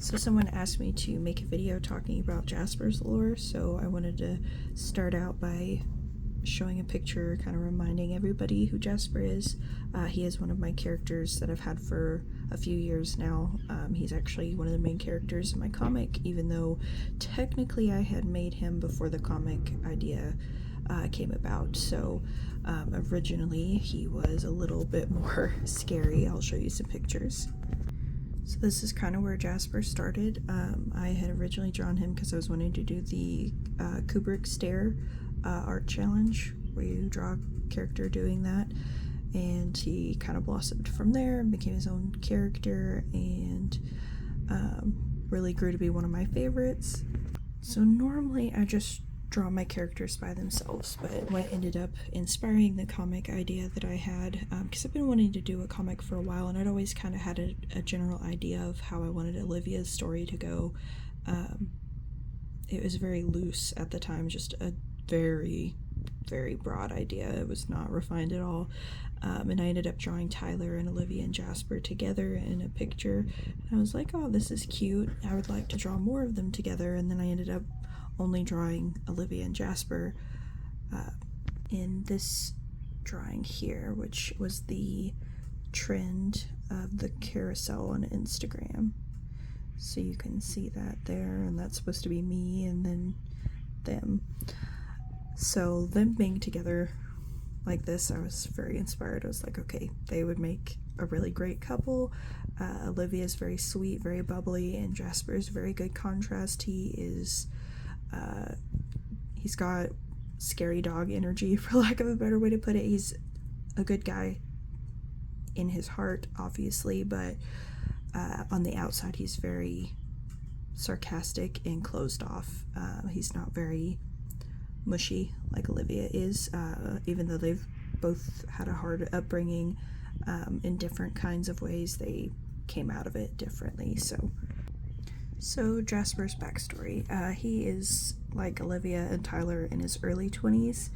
So someone asked me to make a video talking about Jasper's lore, so I wanted to start out by showing a picture, kind of reminding everybody who Jasper is. He is one of my characters that I've had for a few years now. He's actually one of the main characters in my comic, even though technically I had made him before the comic idea came about. So originally he was a little bit more scary. I'll show you some pictures. So this is kind of where Jasper started. I had originally drawn him because I was wanting to do the Kubrick Stare art challenge, where you draw a character doing that, and he kind of blossomed from there and became his own character, and really grew to be one of my favorites. So normally I just draw my characters by themselves, but what ended up inspiring the comic idea that I had, because I've been wanting to do a comic for a while, and I'd always kind of had a general idea of how I wanted Olivia's story to go. It was very loose at the time, just a very, very broad idea. It was not refined at all. And I ended up drawing Tyler and Olivia and Jasper together in a picture. And I was like, oh, this is cute. I would like to draw more of them together. And then I ended up only drawing Olivia and Jasper in this drawing here, which was the trend of the carousel on Instagram. So you can see that there, and that's supposed to be me and then them. So them being together like this, I was very inspired. I was like, okay, they would make a really great couple. Olivia's very sweet, very bubbly, and Jasper's very good contrast. He's got scary dog energy, for lack of a better way to put it. He's a good guy in his heart, obviously, but on the outside he's very sarcastic and closed off. He's not very mushy like Olivia is, even though they've both had a hard upbringing in different kinds of ways. They came out of it differently. So Jasper's backstory. He is like Olivia and Tyler in his early 20s.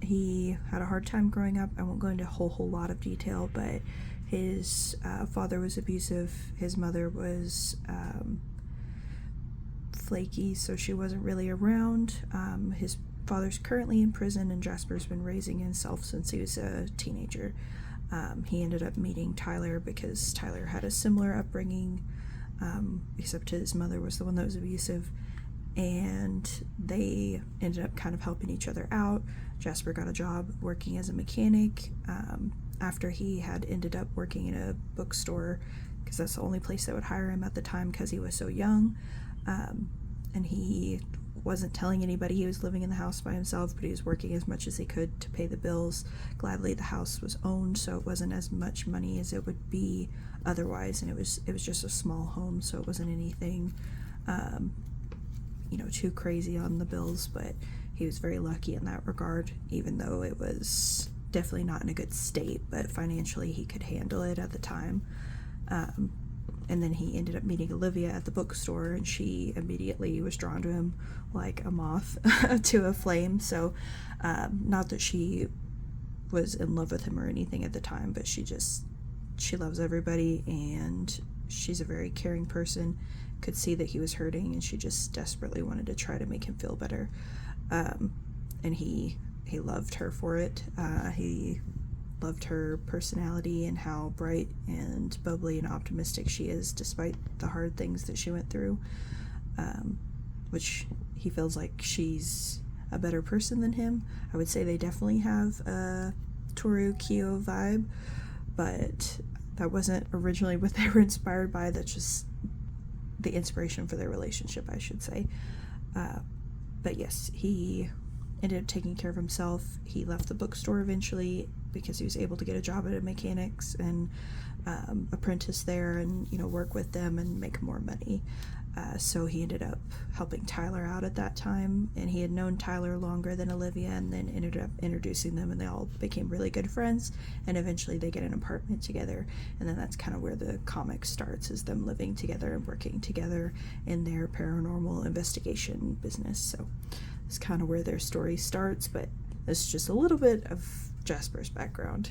He had a hard time growing up. I won't go into a whole lot of detail, but his father was abusive. His mother was flaky, so she wasn't really around. His father's currently in prison, and Jasper's been raising himself since he was a teenager. He ended up meeting Tyler because Tyler had a similar upbringing, except his mother was the one that was abusive, and they ended up kind of helping each other out. Jasper got a job working as a mechanic after he had ended up working in a bookstore, because that's the only place that would hire him at the time because he was so young. And he wasn't telling anybody he was living in the house by himself, but he was working as much as he could to pay the bills. Gladly, the house was owned, so it wasn't as much money as it would be otherwise, and it was just a small home, so it wasn't anything too crazy on the bills. But he was very lucky in that regard, even though it was definitely not in a good state, but financially he could handle it at the time. And then he ended up meeting Olivia at the bookstore, and she immediately was drawn to him like a moth to a flame. So not that she was in love with him or anything at the time, but she loves everybody, and she's a very caring person. Could see that he was hurting, and she just desperately wanted to try to make him feel better. And he loved her for it. He loved her personality and how bright and bubbly and optimistic she is despite the hard things that she went through, which he feels like she's a better person than him. I would say they definitely have a Toru Kyo vibe, but that wasn't originally what they were inspired by. That's just the inspiration for their relationship, I should say. But yes, he ended up taking care of himself. He left the bookstore eventually because he was able to get a job at a mechanics and apprentice there, and work with them and make more money. So he ended up helping Tyler out at that time, and he had known Tyler longer than Olivia, and then ended up introducing them, and they all became really good friends, and eventually they get an apartment together. And then that's kind of where the comic starts, is them living together and working together in their paranormal investigation business. So it's kind of where their story starts, but it's just a little bit of Jasper's background.